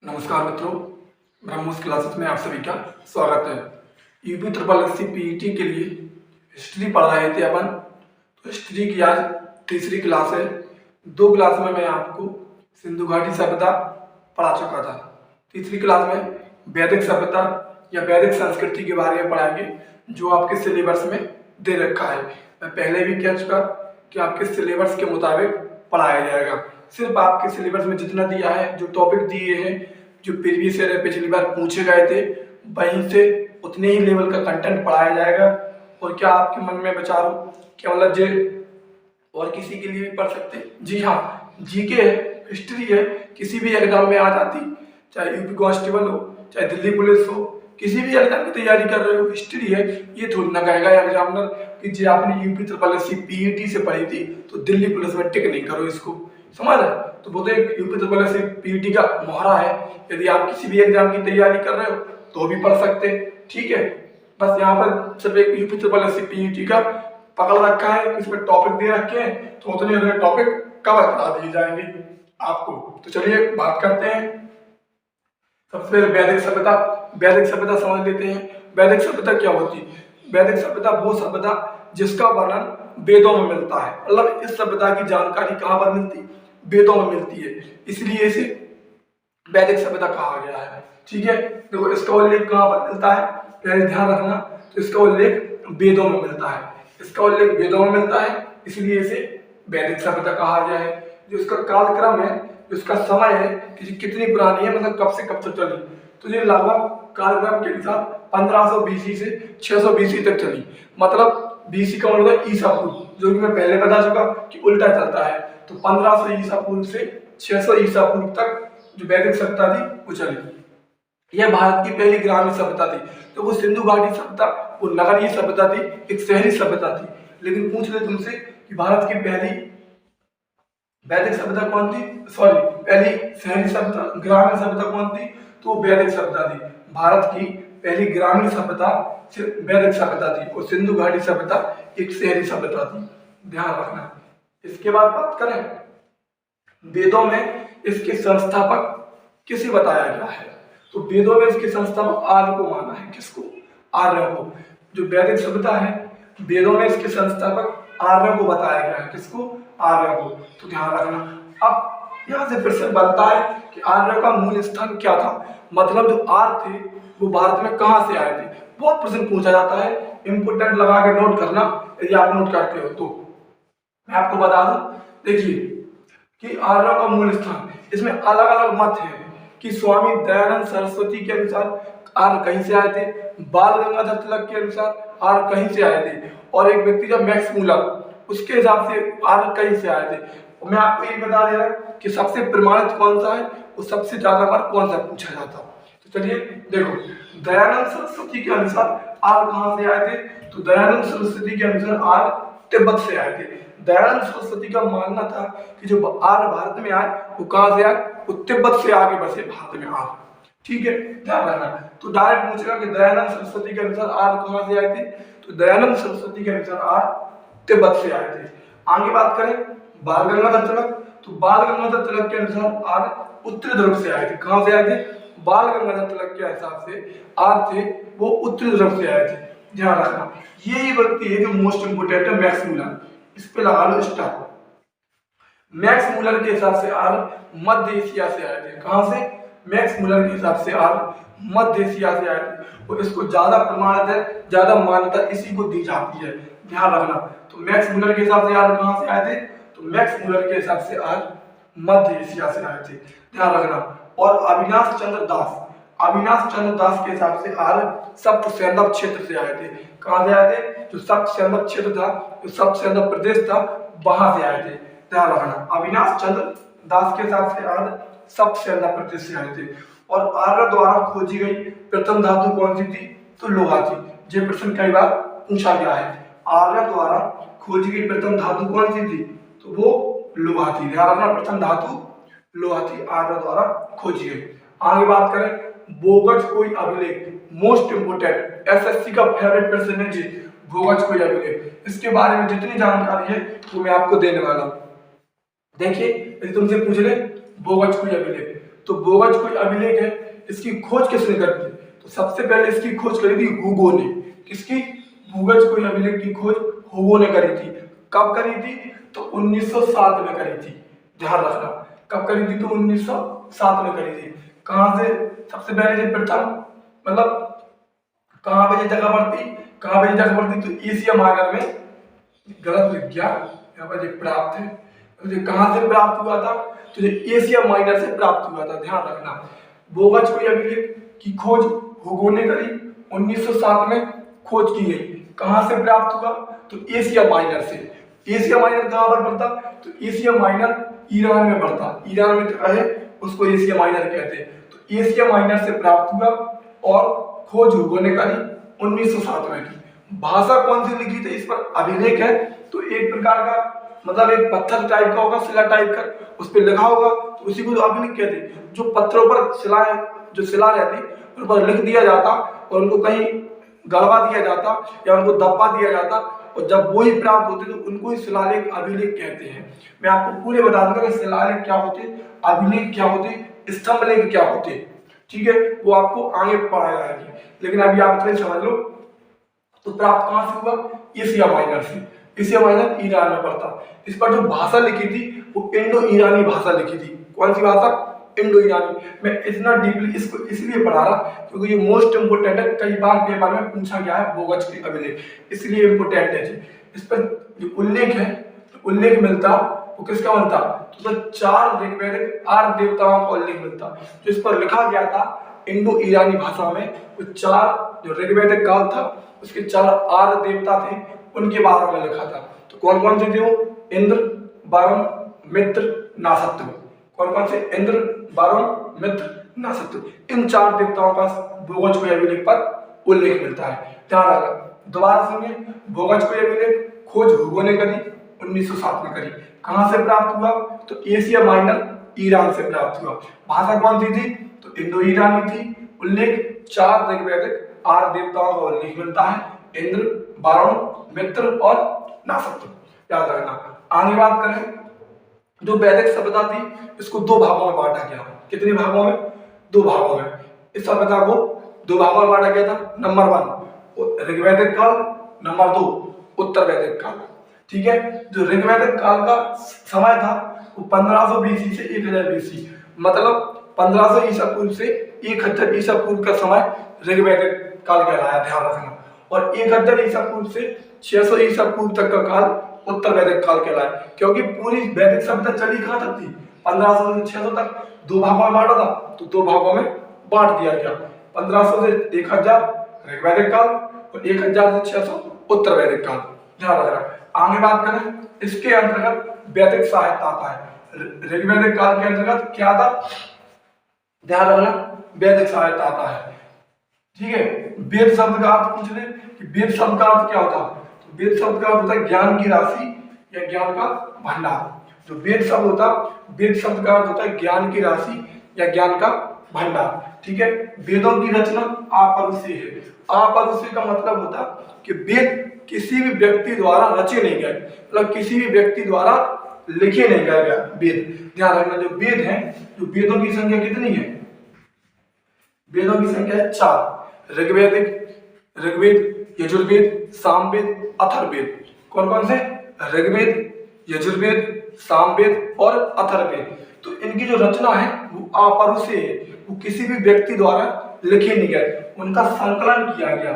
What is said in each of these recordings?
नमस्कार मित्रों, ब्रह्मोस क्लासेस में आप सभी का स्वागत है। यूपी ट्रिपल एससी पीईटी के लिए हिस्ट्री पढ़ रहे थे अपन। तो हिस्ट्री की आज तीसरी क्लास है। 2 क्लास में मैं आपको सिंधु घाटी सभ्यता पढ़ा चुका था। तीसरी क्लास में वैदिक सभ्यता या वैदिक संस्कृति के बारे में पढ़ाएंगे, जो आपके सिलेबस में दे रखा है। मैं पहले भी कह चुका कि आपके सिलेबस के मुताबिक पढ़ाया जाएगा। सिर्फ आपके सिलेबस में जितना दिया है, जो टॉपिक दिए हैं, जो प्रीवियस ईयर पिछली बार पूछे गए थे, वहीं से उतने ही लेवल का कंटेंट पढ़ाया जाएगा। और क्या आपके मन में विचार हो क्या मतलब जे और किसी के लिए भी पढ़ सकते? जी हाँ, जीके है, हिस्ट्री है, किसी भी एग्जाम में आ जाती, चाहे यूपी कांस्टेबल हो, चाहे दिल्ली पुलिस हो, किसी भी एग्जाम की तैयारी कर रहे हो, हिस्ट्री है। ये थोड़ी ना कहेगा एग्जामिनर कि जी आपने यूपी ट्रिपल एससी पीईटी से पढ़ी थी तो दिल्ली पुलिस में टिक नहीं करो इसको, समझ रहे? तो वो तो एक यूपी ट्रिपल एससी पीईटी का मोहरा है। यदि आप किसी भी एग्जाम की तैयारी कर रहे हो तो भी पढ़ सकते, ठीक है। बस यहाँ पर सिर्फ एक यूपी ट्रिपल एससी पीईटी का पकड़ रखा है, इसमें टॉपिक दे रखे हैं, तो उतने टॉपिक कवर करा दिए जाएंगे आपको। तो चलिए बात करते हैं। सबसे पहले वैदिक सभ्यता। वैदिक सभ्यता समझ लेते हैं। वैदिक सभ्यता क्या होती है? वैदिक सभ्यता वो सभ्यता जिसका वर्णन वेदों में मिलता है। मतलब इस सभ्यता की जानकारी कहाँ पर मिलती? वेदों में मिलती है, इसलिए इसे वैदिक सभ्यता कहा गया है, ठीक है। देखो इसका उल्लेख कहाँ पर मिलता है, पहले ध्यान रखना। तो इसका उल्लेख वेदों में मिलता है, इसका उल्लेख वेदों में मिलता है, इसलिए इसे वैदिक सभ्यता कहा गया है। जो इसका कालक्रम है, उसका समय है कि कितनी पुरानी है, मतलब कब से कब तक चली, तो ये लगभग कालक्रम के अनुसार 1500 बीसी से 600 बीसी तक चली। मतलब बीसी का मतलब ईसा पूर्व, जो कि मैं पहले बता चुका कि उल्टा चलता है। तो 1500 ईसा पूर्व से 600 ईसा पूर्व तक जो वैदिक सभ्यता थी वो चली। यह भारत की पहली ग्रामीण सभ्यता थी। तो वो सिंधु घाटी सभ्यता वो नगरीय सभ्यता थी, एक शहरी सभ्यता थी। लेकिन पूछ ले तुमसे कि भारत की पहली वैदिक सभ्यता कौन थी, सॉरी पहली शहरी सभ्यता ग्रामीण सभ्यता कौन थी, तो वैदिक सभ्यता थी। भारत की पहली ग्रामीण सभ्यता वैदिक सभ्यता थी और सिंधु घाटी सभ्यता एक शहरी सभ्यता थी, ध्यान रखना। इसके बाद बात करें, वेदों में इसके संस्थापक किसे बताया गया है, तो वेदों में इसके संस्थापक आर्य को माना है। किसको? आर्य को। जो वैदिक सभ्यता है, वेदों में इसके संस्थापक आर्य को बताया गया है। किसको? आर्य को। तो ध्यान रखना। अब यहाँ से प्रश्न बनता है कि आर्य का मूल स्थान क्या था, मतलब जो आर्य थे वो भारत में कहाँ से आए थे। बहुत प्रश्न पूछा जाता है, इंपोर्टेंट लगा के नोट करना, यदि आप नोट करते हो तो। मैं आपको बता दूं, देखिए कि आर्य का मूल स्थान, इसमें अलग अलग मत है कि स्वामी दयानंद सरस्वती के अनुसार आर्य कहीं से आए थे, बाल गंगाधर तिलक के अनुसार आर्य कहीं से आए थे, और एक व्यक्ति जब मैक्स मूलर, उसके हिसाब से आर्य कहीं से आए थे। और मैं आपको ये बता दे रहा कि सबसे प्रमाणित कौन सा है, वो सबसे ज्यादा बार कौन सा पूछा जाता। तो चलिए देखो, दयानंद सरस्वती के अनुसार आर्य कहाँ से आए थे, तो दयानंद सरस्वती के अनुसार आर्य तिब्बत से आए थे। दयानंद सरस्वती का मानना था कि जो आर्य भारत में आए वो कहाँ से आए, वो तिब्बत से आगे बसे भारत में आए, ठीक है, ध्यान रखना। तो डायरेक्ट पूछेगा कि दयानंद सरस्वती के अनुसार आर्य कहाँ से आए थे, तो दयानंद सरस्वती के अनुसार आर्य तिब्बत से आए थे। आगे बात करें बाल गंगाधर तिलक, तो बाल गंगाधर तिलक के अनुसार आर्य उत्तरी ध्रुव से आए थे। कहाँ से आए थे? बाल गंगाधर तिलक के हिसाब से आर्य थे वो उत्तरी ध्रुव से आए थे, ध्यान रखना। यही व्यक्ति है जो मोस्ट इंपोर्टेंट है, मैक्स मूलर, इस पे लगा लो स्टार। मैक्स मूलर के हिसाब से आर्य मध्य एशिया से आए थे। कहाँ से? मैक्स मूलर के हिसाब से आर्य मध्य एशिया से आए थे, और इसको ज्यादा प्रमाणित है, ज्यादा मान्यता इसी को दी जाती है, ध्यान रखना। तो मैक्स मूलर के हिसाब से आर्य कहाँ से आए थे, तो मैक्स मूलर के हिसाब से आर्य मध्य एशिया से आए थे, ध्यान रखना। और अविनाश चंद्र दास, अविनाश चंद्र दास के हिसाब से आर्य सप्त सैंधव क्षेत्र से आए थे। कहाँ से आए थे? जो सप्त सैंधव क्षेत्र था, जो सप्त सैंधव प्रदेश था, वहां से आए थे, ध्यान रखना। अविनाश चंद्र दास के हिसाब से आर्य सप्त सैंधव प्रदेश से आए थे। और आर्य द्वारा खोजी गई प्रथम धातु कौन सी थी, तो लोहा थी। ये प्रश्न कई बार पूछा गया है, आर्य द्वारा खोजी गई प्रथम धातु कौन सी थी, तो वो लोहा थी, ध्यान रखना। प्रथम धातु लोहा थी, आर्य द्वारा खोजी गई। आगे बात करें, बोगज कोई अभिलेख, मोस्ट इंपोर्टेंट, एसएससी का फेवरेट प्रश्न है जी, बोगज कोई अभिलेख। इसके बारे में जितनी जानकारी है वो मैं आपको देने वाला हूं। देखिए यदि तुमसे पूछ ले बोगज कोई अभिलेख, तो बोगज कोई अभिलेख है, इसकी खोज किसने करी थी? तो सबसे पहले इसकी खोज करी थी हुगो ने। किसकी? बोगज कोई अभिलेख की खोज हुगो ने करी थी। कब करी थी? तो 1907 में करी थी। ध्यान रखना, कब करी थी? तो 1907 में करी थी। कहां से? सबसे पहले जो प्रथम मतलब कहां पे ये जगह पड़ती? कहां पे ये जगह पड़ती? तो एशिया माइनर में। गलत लिख गया यहाँ पर, ये प्राप्त है। तो ये कहां से प्राप्त हुआ था? तो ये एशिया माइनर से प्राप्त हुआ था। ध्यान रखना, बोगज कोई अभिलेख की खोज हुगो ने करी, 1907 में खोज की गई। कहां से प्राप्त हुआ? तो एशिया माइनर से। एशिया माइनर कहां पर पड़ता? तो एशिया माइनर ईरान में पड़ता। ईरान में क्या है? उसको एशिया माइनर कहते हैं। तो एशिया माइनर से प्राप्त हुआ और खोज हुगो ने करी 1907 में की। भाषा कौन सी लिखी थी? इस पर अभिलेख है तो एक प्रकार का मतलब एक पत्थर टाइप का होगा, शिला टाइप का, उस पर लिखा होगा, तो उसी को अभिलेख कहते हैं। जो पत्थरों पर शिलाएं, जो शिला रहती उन पर लिख दिया जाता और उनको कहीं गड़वा दिया जाता या उनको दबा दिया जाता, और जब वो ही प्राप्त होते तो उनको ही शिलालेख अभिलेख कहते हैं। मैं आपको पूरे बता दूंगा कि शिलालेख क्या होते, अभिलेख क्या होते, स्तंभलेख क्या होते। ठीक है, वो आपको आगे पढ़ाया जाएगी, लेकिन अभी आप इतना समझ लो। तो प्राप्त कहां से हुआ? एशिया माइनर से। एशिया माइनर ईरान में पड़ता। इस पर जो भाषा लिखी थी वो इंडो ईरानी भाषा लिखी थी। कौन सी भाषा? इंडो ईरानी। मैं इतना डीपली इसको इसलिए पढ़ा रहा क्योंकि ये मोस्ट इंपोर्टेंट है, कई बार पेपर में पूछा गया है बोगज के अभिलेख, इसलिए इंपोर्टेंट है जी। इस पर जो उल्लेख है, तो उल्लेख मिलता वो किसका मिलता? तो 4 ऋग्वैदिक आर्य देवताओं का उल्लेख मिलता, जो इस पर लिखा गया था इंडो ईरानी भाषा में। वो 4 जो ऋग्वैदिक काल था उसके 4 आर्य देवता थे, उनके बारे में लिखा था। तो कौन कौन से थे वो? इंद्र, वरुण, मित्र, नासत्व। कौन कौन से? इंद्र, वरुण, मित्र, नासत्व। इन 4 देवताओं का बोगज कोई अभिलेख पर उल्लेख मिलता है। ध्यान रखना, दोबारा सुनिए। बोगज कोई अभिलेख खोज हुगो ने करी, 1907 में करी। कहां से प्राप्त हुआ? तो एशिया माइनर ईरान से प्राप्त हुआ। भाषा कौन सी थी? तो इंडो ईरानी थी। उल्लेख 4 ऋग्वैदिक आर्य देवताओं का उल्लेख मिलता है, इंद्र, वरुण, मित्र और नासत्व। याद रखना। आगे बात करें, जो वैदिक सभ्यता थी इसको 2 भागों में बांटा गया। कितने भागों में? 2 भागों में। इस सभ्यता को 2 भागों में बांटा गया था। नंबर 1 ऋग्वैदिक काल, नंबर 2 उत्तर वैदिक काल। ठीक है, जो ऋग्वैदिक काल का समय था वो 1500 बीसी से 1000 बीसी, मतलब 1500 ईसा पूर्व से 1000 ईसा पूर्व का समय ऋग्वैदिक काल कहलाया। ध्यान रखना। और 1000 ईसा पूर्व से 600 ईसा पूर्व तक का काल उत्तर वैदिक काल कहलाया, क्योंकि पूरी वैदिक सभ्यता चली कहां तक थी? 1500 से 600 तक। 2 भागों में बांटा था तो 2 भागों में बांट दिया गया। 1500 से 1000 ऋग्वैदिक काल और 1000 से 600 उत्तर वैदिक काल। ध्यान रखना। आगे बात करें, इसके अंतर्गत वैदिक साहित्य आता है। ऋग्वैदिक काल के अंतर्गत क्या आता? ध्यान रखना, वैदिक साहित्य आता है। ठीक है, वेद शब्द का अर्थ पूछ ले कि वेद शब्द का अर्थ क्या होता है? तो वेद शब्द का अर्थ होता है ज्ञान की राशि या ज्ञान का भंडार। जो वेद शब्द होता, वेद शब्द का अर्थ होता है ज्ञान की राशि या ज्ञान का भंडार। ठीक है, वेदों की रचना अपरुषीय है। अपरुषीय का मतलब होता कि वेद किसी भी व्यक्ति द्वारा रचे नहीं गए, मतलब किसी भी व्यक्ति द्वारा लिखे नहीं गए वेद। ध्यान रखना, जो वेद है, जो वेदों की संख्या कितनी है? वेदों की संख्या है 4। ऋग्वेद, यजुर्वेद, सामवेद, अथर्ववेद। कौन कौन से? ऋग्वेद, यजुर्वेद, सामवेद और अथर्ववेद। तो इनकी जो रचना है वो अपरुषीय है, वो किसी भी व्यक्ति द्वारा लिखे नहीं गए, उनका संकलन किया गया।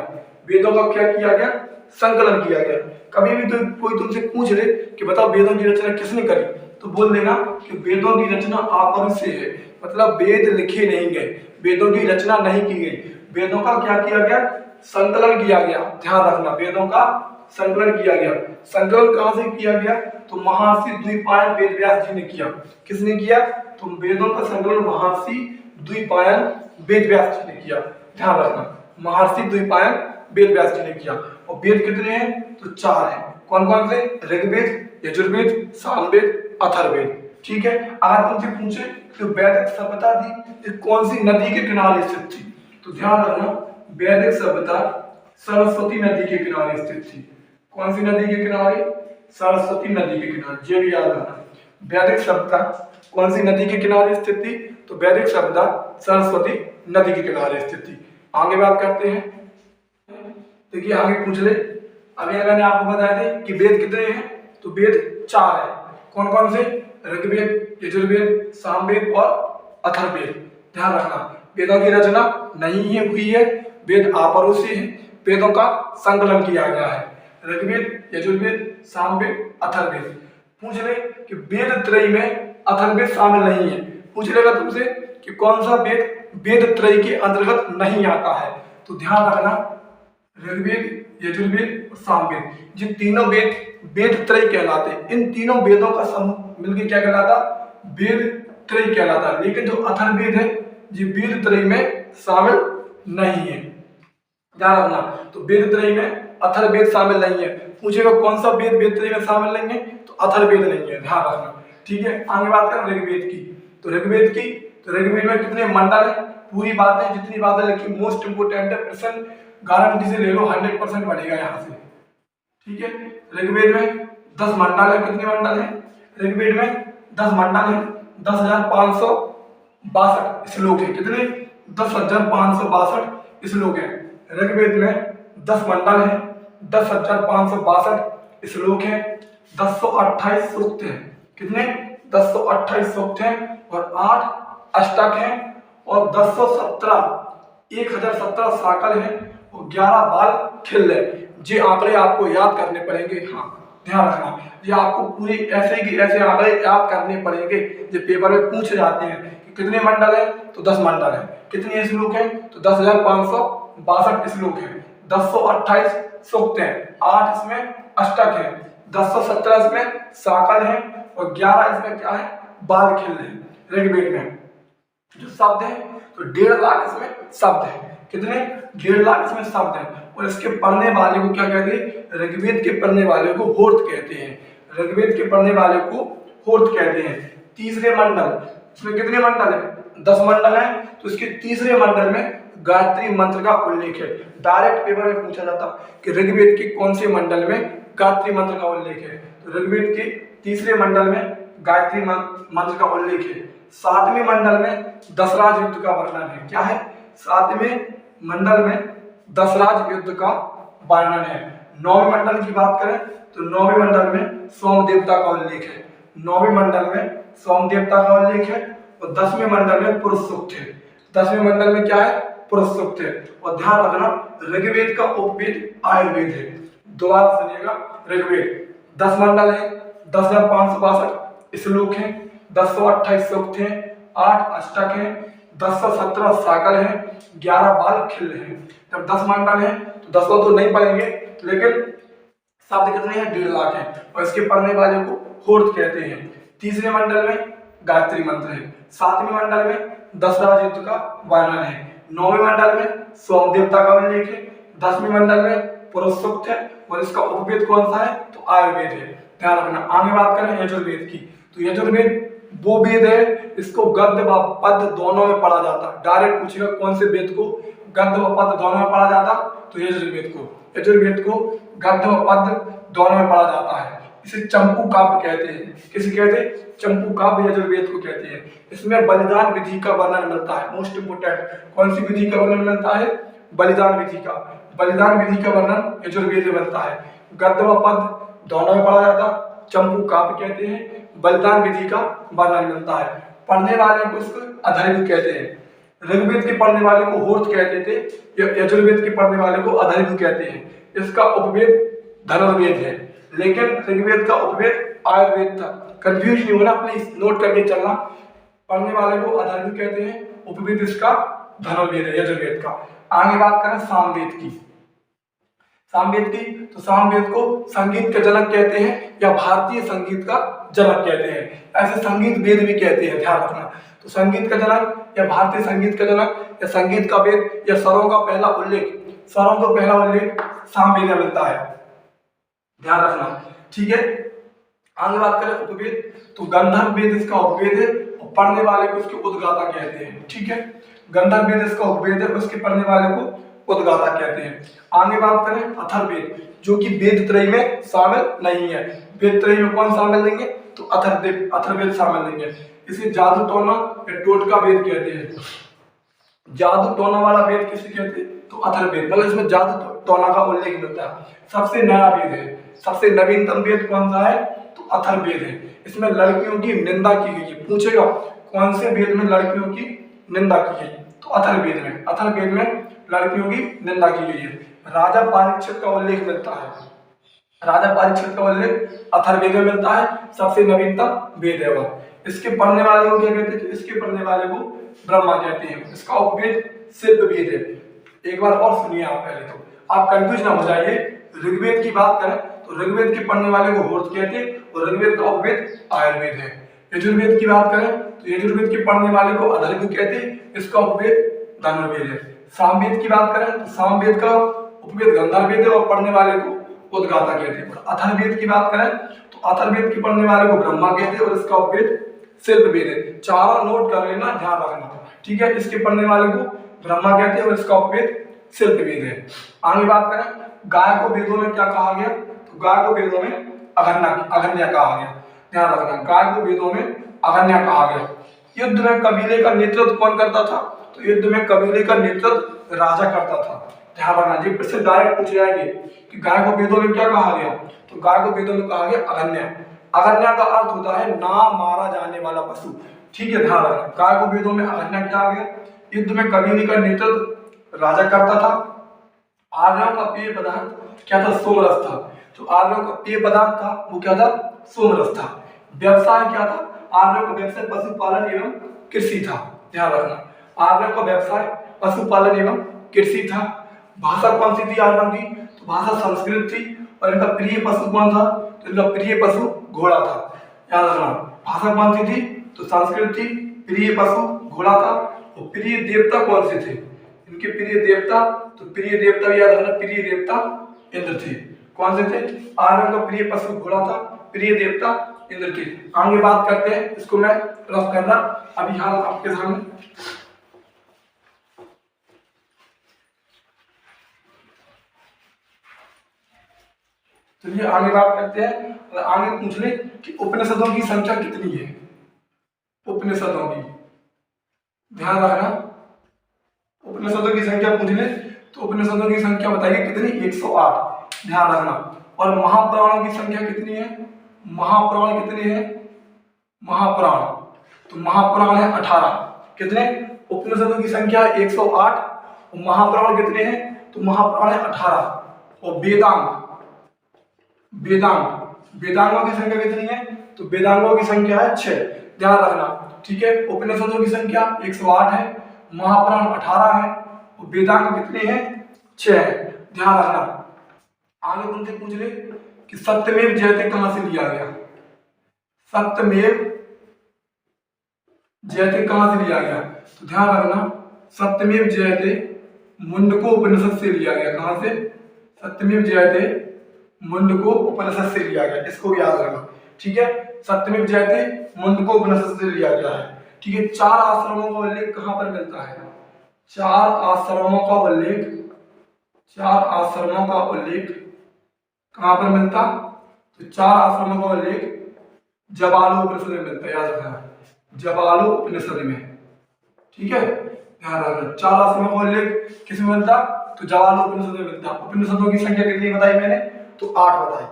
वेदों का क्या किया गया? संकलन किया गया। कभी भी तो कोई तुमसे पूछ ले कि बताओ वेदों की रचना किसने करी, तो बोल देना कि वेदों की रचना अपरुषीय है, मतलब वेद लिखे नहीं गए, वेदों की रचना नहीं की गई। वेदों का क्या किया गया? संकलन किया गया। ध्यान रखना, वेदों का संकलन किया गया। संकलन कहां से किया गया? तो महर्षि द्विपायन वेदव्यास जी ने किया। किसने किया? तो वेदों का संकलन महर्षि द्विपायन वेदव्यास जी ने किया। ध्यान रखना, महर्षि द्विपायन वेदव्यास जी ने किया। और वेद कितने हैं? तो 4 हैं। कौन कौन से? ऋग्वेद, यजुर्वेद, सामवेद, अथर्ववेद। ठीक है, अगर तुमसे पूछे कि वैदिक सभ्यता थी ये कौन सी नदी के किनारे स्थित थी, तो ध्यान रखना, वैदिक सभ्यता सरस्वती नदी के किनारे स्थित थी। कौन सी नदी के किनारे? सरस्वती नदी के किनारे। ये भी याद रखना, वैदिक सभ्यता कौन सी नदी के किनारे स्थित थी? तो वैदिक सभ्यता सरस्वती नदी के किनारे स्थित थी। आगे बात करते हैं, देखिए आगे पूछ ले। अभी मैंने आपको बताया था कि वेद कितने हैं, तो वेद 4 है। कौन कौन से? ऋग्वेद, यजुर्वेद, सामवेद और अथर्ववेद। ध्यान रखना, वेदों की रचना नहीं हुई है, वेद आपरुषि है, वेदों का संकलन किया गया है। ऋग्वेद, यजुर्वेद, सामवेद, अथर्ववेद। पूछ ले कि वेद त्रयी में अथर्ववेद शामिल नहीं है। पूछ लेगा तुमसे कि कौन सा वेद वेद त्रयी के अंतर्गत नहीं आता है, तो ध्यान रखना ऋग्वेद, यजुर्वेद और सामवेद, ये तीनों वेद वेद त्रयी कहलाते हैं। इन तीनों वेदों का समूह मिलकर क्या कहलाता? वेद त्रयी कहलाता है। लेकिन जो अथर्ववेद है ये वेद त्रयी में शामिल नहीं है। ध्यान रखना, तो वेद त्रयी में अथर्ववेद शामिल नहीं है। पूछेगा कौन सा वेद वेद त्रयी में शामिल नहीं है, तो अथर्ववेद नहीं है। ध्यान रखना, ठीक है। आगे बात करें ऋग्वेद की, तो ऋग्वेद में कितने मंडल है? पूरी बातें जितनी बातें लिखी मोस्ट इंपोर्टेंट है, प्रश्न गारंटी से ले लो 100% बढ़ेगा यहाँ से, ठीक है। ऋग्वेद में 10 मंडल है। कितने मंडल है? ऋग्वेद में 10 मंडल है, 10,562 श्लोक है। कितने? 10,562 श्लोक है। ऋग्वेद में 10 मंडल है, 10,562 श्लोक है, 1028 सूक्त है। कितने? 1028 सूक्त हैं और 8 अष्टक हैं और 1017 साकल है और 11 बाल खिल है। ये आंकड़े आपको याद करने पड़ेंगे। हाँ, ध्यान रखना, ये आपको पूरी ऐसे की ऐसे आंकड़े याद करने पड़ेंगे जो पेपर में पूछे जाते हैं कि कितने मंडल है, तो 10 मंडल है। कितने श्लोक हैं, तो 10,562 श्लोक हैं, 1028 सूक्त हैं, 8 इसमें अष्टक है, 1017 इसमें साकल है और 11 इसमें क्या है? बाल खिल है। ऋग्वेद में जो शब्द है तो 1.5 लाख इसमें शब्द है। कितने? 1.5 लाख इसमें शब्द है। और इसके पढ़ने वाले को क्या कहते हैं? ऋग्वेद के पढ़ने वाले को होर्त कहते हैं। ऋग्वेद के पढ़ने वाले को होर्त कहते हैं। तीसरे मंडल, इसमें कितने मंडल है? 10 मंडल है। तो इसके तीसरे मंडल में गायत्री मंत्र का उल्लेख है। डायरेक्ट पेपर में पूछा जाता कि ऋग्वेद के कौन से मंडल में गायत्री मंत्र का उल्लेख है, तो ऋग्वेद के तीसरे मंडल में गायत्री मंत्र का उल्लेख है। 7वें मंडल में दशराज युद्ध का वर्णन है। क्या है? 7वें मंडल में दशराज युद्ध का वर्णन है। 9वें मंडल की बात करें तो 9वें मंडल में सोम देवता का उल्लेख है। 9वें मंडल में सोम देवता का उल्लेख है और 10वें मंडल में पुरुष सूक्त है। 10वें मंडल में क्या है? पुरुष सूक्त है। और ध्यान रखना, ऋग्वेद का उपवेद आयुर्वेद है। दोबारा सुनिएगा, ऋग्वेद 10 मंडल है, 10,562 श्लोक हैं, 1028 सूक्त हैं, 8 अष्टक हैं, 1017 साकल हैं, 11 बाल खिल हैं। जब 10 मंडल हैं तो 10 को तो नहीं पढ़ेंगे, लेकिन शब्द कितने हैं? 1.5 लाख हैं और इसके पढ़ने वाले को होर्त कहते हैं। तीसरे मंडल में गायत्री मंत्र है। 7वें मंडल में दशराज युद्ध का वर्णन है। 9वें मंडल में सोम देवता का उल्लेख है। 10वें मंडल में पुरुष सूक्त है और इसका उपवेद कौन सा है? तो आयुर्वेद है। ध्यान रखना। आगे बात करें यजुर्वेद की, तो यजुर्वेद वो वेद है इसको गद्य व पद्य दोनों में पढ़ा जाता है। डायरेक्ट पूछेगा कौन से वेद को गद्य व पद्य दोनों में पढ़ा जाता, तो यजुर्वेद को गद्य व पद्य दोनों में पढ़ा जाता है। इसे चंपू काव्य कहते हैं। किसे कहते हैं? चंपू काव्य यजुर्वेद को कहते हैं। इसमें बलिदान विधि का वर्णन मिलता है। मोस्ट इंपोर्टेंट, कौन सी विधि का वर्णन मिलता है? बलिदान विधि का। बलिदान विधि का वर्णन यजुर्वेद में बनता है। गद्य व पद्य दोनों में पढ़ा जाता, चंपू काव्य कहते हैं। बलिदान विधि का वर्णन मिलता है। पढ़ने वाले को इसको अधर्वी कहते हैं। ऋग्वेद के पढ़ने वाले को होर्त कहते थे, यजुर्वेद के पढ़ने वाले को अधर्वी कहते हैं। इसका उपवेद धनुर्वेद है, लेकिन ऋग्वेद का उपवेद आयुर्वेद था। कंफ्यूज नहीं होना, प्लीज नोट करके चलना। पढ़ने वाले को अधर्वी कहते हैं, उपवेद इसका धनुर्वेद है यजुर्वेद का। आगे बात करें सामवेद की। तो सामवेद को संगीत का जनक कहते हैं या भारतीय संगीत का जनक कहते हैं। ऐसे संगीत वेद भी कहते हैं, ध्यान रखना। तो संगीत का जनक या भारतीय संगीत का जनक या संगीत का वेद या स्वरों का पहला उल्लेख सामवेद में मिलता है। ध्यान रखना, ठीक है। आगे बात करें उपवेद, तो गंधर्व वेद इसका उपवेद है और पढ़ने वाले को उसके उद्गाता कहते हैं। ठीक है, गंधर्व वेद इसका उपवेद है, उसके पढ़ने वाले को उद्गाता कहते हैं। आगे बात करें अथर्ववेद, जो कि वेद त्रयी में शामिल नहीं है। वेद त्रयी में कौन शामिल नहीं है? तो अथर्ववेद शामिल नहीं है। इसे जादू टोना या टोटका वेद कहते हैं। जादू टोना वाला वेद किसे कहते हैं? तो अथर्ववेद, मतलब इसमें जादू टोना का उल्लेख मिलता है। सबसे नया वेद है, सबसे नवीनतम वेद कौन सा है? तो अथर्ववेद है। इसमें लड़कियों की निंदा की गई है। पूछेगा कौन से वेद में लड़कियों की निंदा की गई? तो अथर्ववेद में। अथर्ववेद में लड़कियों की निंदा की गई है। राजा परीक्षित का उल्लेख मिलता है, राजा परीक्षित का उल्लेख अथर्ववेद में मिलता है। सबसे नवीनतम वेद है वह। इसके पढ़ने वाले को क्या कहते हैं? इसके पढ़ने वाले को ब्रह्मा कहते हैं। इसका उपवेद शिल्प वेद है। एक बार और सुनिए आप, पहले तो आप कंफ्यूज ना हो जाइए। ऋग्वेद की बात करें तो ऋग्वेद के पढ़ने वाले को होर्थ कहते हैं और ऋग्वेद का उपवेद आयुर्वेद है। यजुर्वेद की बात करें तो यजुर्वेद के पढ़ने वाले को अधर्व कहते हैं, इसका उपवेद धनुर्वेद है। सामवेद की बात करें तो सामवेद का उपवेद गंधर्ववेद है और पढ़ने वाले को उद्गाता कहते हैं। अथर्ववेद की बात करें तो अथर्ववेद के पढ़ने वाले को ब्रह्मा कहते हैं और इसका उपवेद शिल्प वेद है। चारों नोट कर लेना, ध्यान रखना, ठीक है। इसके पढ़ने वाले को ब्रह्मा कहते हैं और इसका उपवेद शिल्प वेद है। आगे बात करें गाय को वेदों में क्या कहा गया? तो गाय को वेदों में अगन्या कहा गया। ध्यान रखना, गाय को वेदों में अगन्या कहा गया। युद्ध में कबीले का नेतृत्व कौन करता था? तो युद्ध में कबीले का नेतृत्व राजा करता था। ध्यान रखना, जी फिर से डायरेक्ट पूछ जाएंगे कि गाय को वेदों में क्या कहा गया? तो गाय को वेदों में कहा गया अगन्या। अगन्या का अर्थ होता है ना मारा जाने वाला पशु, ठीक है। ध्यान रखना, गाय को वेदों में अगन्या क्या आ गया? युद्ध में कबीले का नेतृत्व राजा करता था। आर्यों का पेय पदार्थ क्या था? सोमरस था। जो आर्यों का पेय पदार्थ था वो क्या था? सोमरस था। व्यवसाय क्या था? आर्यों का व्यवसाय पशुपालन एवं कृषि था। ध्यान रखना, आर्यों का व्यवसाय पशुपालन एवं कृषि था। भाषा कौन सी थी आर्यों की? तो भाषा संस्कृत थी। और इनका प्रिय पशु कौन था? तो इनका प्रिय पशु घोड़ा था। याद रखना, भाषा कौन सी थी? तो संस्कृत थी। प्रिय पशु घोड़ा था। और प्रिय देवता कौन से थे? इनके प्रिय देवता, तो प्रिय देवता भी याद रखना, प्रिय देवता इंद्र थे। कौन से थे? आर्यों का प्रिय पशु घोड़ा था, प्रिय देवता इंद्र थे। आगे बात करते हैं, इसको मैं रफ करना अभी हाल आपके सामने। चलिए आगे बात करते हैं। आगे पूछ ले कि उपनिषदों की संख्या कितनी है? उपनिषदों की, ध्यान रखना, उपनिषदों की संख्या पूछ ले तो उपनिषदों की संख्या बताइए कितनी? 108। ध्यान रखना। और महापुराणों की संख्या कितनी है? महापुराण कितने हैं? महापुराण, तो महापुराण है 18। कितने? उपनिषदों की संख्या 108 और महापुराण कितने हैं? तो महापुराण है 18। और वेदांग, वेदांगों की संख्या कितनी है? तो वेदांगों की संख्या है 6। ध्यान रखना, ठीक है। उपनिषदों की संख्या 108 है, महापुराण 18 है और वेदांग कितने हैं? 6 है। ध्यान रखना। आगे तुमसे पूछ ले कि सत्यमेव जयते कहां से लिया गया? सत्यमेव जयते कहां से लिया गया? तो ध्यान रखना, सत्यमेव जयते मुंडको उपनिषद से लिया गया। कहां से? सत्यमेव जयते मुंडको उपनिषद से लिया गया। इसको भी याद रखना, ठीक है। सत्यमेव जयते मुंडको उपनिषद से लिया गया है, ठीक है। 4 आश्रमों का उल्लेख कहां पर मिलता है? 4 आश्रमों का उल्लेख, 4 आश्रमों का उल्लेख कहां पर मिलता? तो 4 आश्रमों का उल्लेख जबालू उपनिषद में मिलता है। याद रखना, जबालू उपनिषद में, ठीक है। ध्यान रखना, 4 आश्रमों का उल्लेख किसमें मिलता? तो जबालू उपनिषद में मिलता। उपनिषदों की संख्या कितनी बताई मैंने? तो 8 बताई।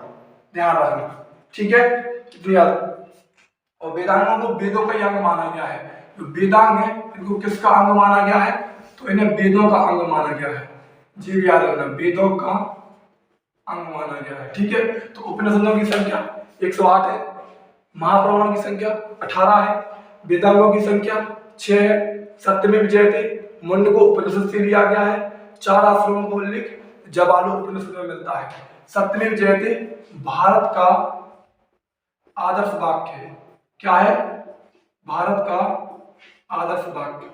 ध्यान रखना, ठीक है। कितनी याद? और वेदांगों को वेदों का अंग माना गया है। जो वेदांग है इनको किसका अंग माना गया है? तो इन्हें वेदों का अंग माना गया है। जी याद रखना, वेदों का अंग माना गया है, ठीक है। तो उपनिषदों की संख्या 108 है, महापुराणों की संख्या 18 है, वेदांगों की संख्या 6 है। सत्यमेव जयते मुंडको उपनिषद से लिया गया है। 4 आश्रमों का उल्लेख जबालू उपनिषद में मिलता है। सत्यमेव जयते भारत का आदर्श वाक्य है। क्या है? भारत का आदर्श वाक्य।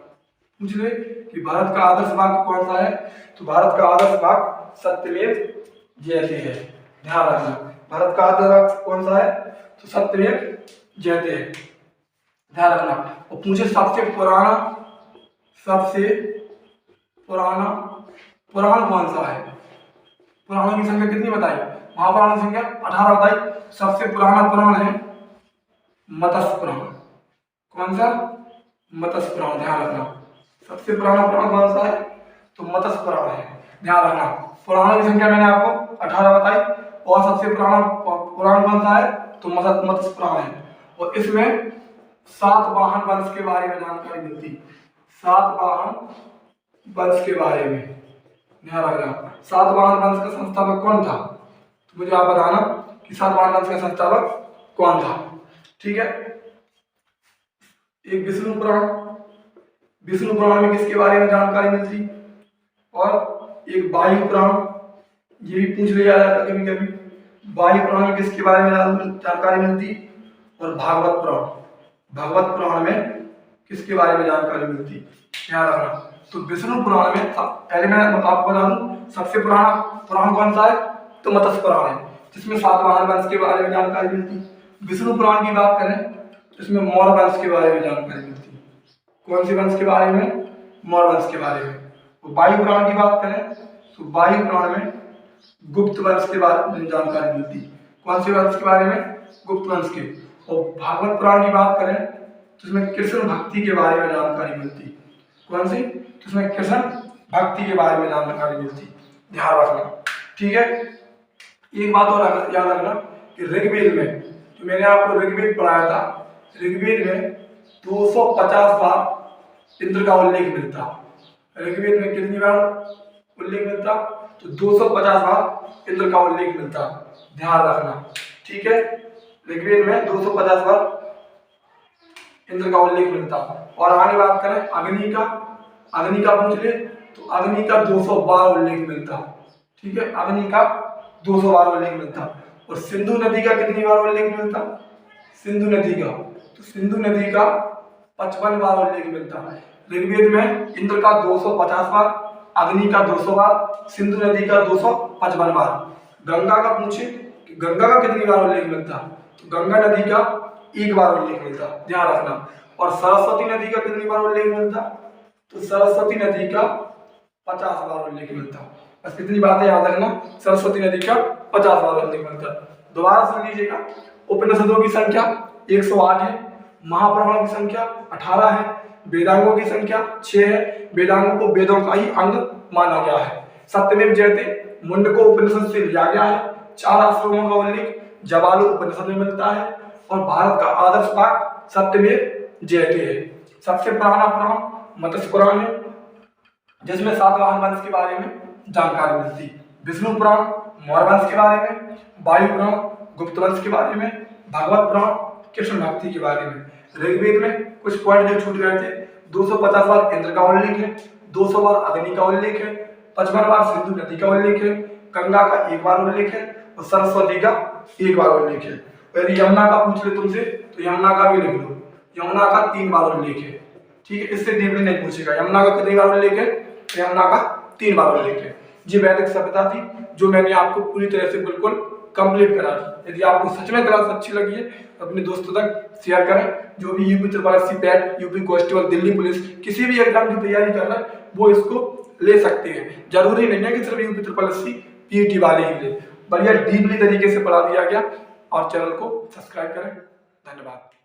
पूछ ले कि भारत का आदर्श वाक्य कौन सा है? तो भारत का आदर्श वाक्य सत्यमेव जयते है। ध्यान रखना, भारत का आदर्श वाक्य कौन सा है? तो सत्यमेव जयते है। ध्यान रखना। और पूछे सबसे पुराण कौन सा है? पुराणों की संख्या कितनी बताई? महापुराण की संख्या 18 बताई। सबसे पुराना पुराण है मत्स्य पुराण। कौन सा? मत्स्य पुराण। ध्यान रखना सबसे पुराना पुराण कौन सा है? तो मत्स्य पुराण है। ध्यान रखना पुराणों की संख्या मैंने आपको 18 बताई और सबसे पुराना पुराण कौन सा है? तो मत्स्य पुराण है। और इसमें सातवाहन वंश के बारे में जानकारी मिलती। सातवाहन वंश के बारे में ध्यान रखना। सातवाहन वंश का संस्थापक कौन था? तो मुझे आप बताना कि सातवाहन वंश का संस्थापक कौन था। ठीक है। एक विष्णु पुराण। विष्णु पुराण में किसके बारे में जानकारी मिलती? और एक वायु पुराण, ये भी पूछ लिया जाता कभी कभी। वायु पुराण में किसके बारे में जानकारी मिलती? और भागवत पुराण। भागवत पुराण में किसके बारे में जानकारी मिलती? ध्यान रखना। तो विष्णु पुराण में पहले मैं आपको बता दूं सबसे पुराना पुराण कौन सा है? तो मत्स्य पुराण है, जिसमें सातवाहन वंश के बारे में जानकारी मिलती। विष्णु पुराण की बात करें तो इसमें मौर्य वंश के बारे में जानकारी मिलती। कौन सी वंश के बारे में? मौर्य वंश के बारे में। वायु पुराण की बात करें तो वायु पुराण में गुप्त वंश के बारे में जानकारी मिलती। कौन से वंश के बारे में? गुप्त वंश के। और भागवत पुराण की बात करें तो इसमें कृष्ण भक्ति के बारे में जानकारी मिलती। कौन सी? तो इसमें कृष्ण भक्ति के बारे में जानकारी मिलती। ध्यान रखना। ठीक है। एक बात और याद रखना कि ऋग्वेद में, तो मैंने आपको ऋग्वेद पढ़ाया था, ऋग्वेद में 250 बार इंद्र का उल्लेख मिलता। ऋग्वेद में कितनी बार उल्लेख मिलता? तो 250 बार इंद्र का उल्लेख मिलता। ध्यान रखना। ठीक है। ऋग्वेद में 250 बार इंद्र का उल्लेख मिलता। और आगे बात करें अग्नि का, अग्नि का पूछ ले तो अग्नि का 200 बार उल्लेख मिलता। ठीक है। अग्नि का 200 बार उल्लेख मिलता। और सिंधु नदी का कितनी बार उल्लेख मिलता? सिंधु नदी का, तो सिंधु नदी का 55 बार उल्लेख मिलता है। ऋग्वेद में इंद्र का 250 बार, अग्नि का 200 बार, सिंधु नदी का 255 बार। गंगा का पूछे कि गंगा का कितनी बार उल्लेख मिलता? तो गंगा नदी का 1 बार उल्लेख मिलता। ध्यान रखना। और सरस्वती नदी का कितनी बार उल्लेख मिलता? तो सरस्वती नदी का 50 बार उल्लेख मिलता। बस कितनी बातें याद रखना, सरस्वती नदी का 50 बार उल्लेख मिलता। दोबारा सुन लीजिएगा। उपनिषदों की संख्या 108 है, महापुराणों की संख्या 18 है, वेदांगों की संख्या 6 है। वेदांगों को वेदों का ही अंग माना गया है। सत्यमेव जयते मुंडको उपनिषद से लिया गया है। 4 आश्रमों का उल्लेख जवालु उपनिषद में मिलता है। और भारत का आदर्श पाठ सत्यमेव जयते है। सबसे पुराना पुराण मत्स्य पुराण है, जिसमें सातवाहन वंश के बारे में जानकारी मिलती। विष्णु पुराण मौर्य वंश के बारे में, वायु पुराण गुप्त वंश के बारे में, भागवत पुराण कृष्ण भक्ति के बारे में। ऋग्वेद में कुछ पॉइंट जो छूट गए थे, 250 बार इंद्र का उल्लेख है, 200 बार अग्नि का उल्लेख है, 55 बार सिंधु नदी का उल्लेख है, गंगा का 1 बार उल्लेख है और सरस्वती का 1 बार उल्लेख है। यदि यमुना का पूछ ले तुमसे तो यमुना का भी लिख लो। यमुना का 3 बार उल्लेख है। ठीक है। इससे डीपली नहीं पूछेगा। यमुना का कितनी बार उल्लेख है? तो यमुना का 3 बार उल्लेख है। ये वैदिक सभ्यता थी जो मैंने आपको पूरी तरह से बिल्कुल कंप्लीट करा दी। यदि आपको सच में क्लास अच्छी लगी है तो अपने दोस्तों तक शेयर करें। जो भी UP SSC PAT, UP constable, Delhi police किसी भी एग्जाम की तैयारी कर रहा है वो इसको ले सकते हैं। जरूरी नहीं है कि सिर्फ यूपी SSC PET वाले ही ले, बढ़िया डीपली तरीके से पढ़ा दिया गया। और चैनल को सब्सक्राइब करें। धन्यवाद।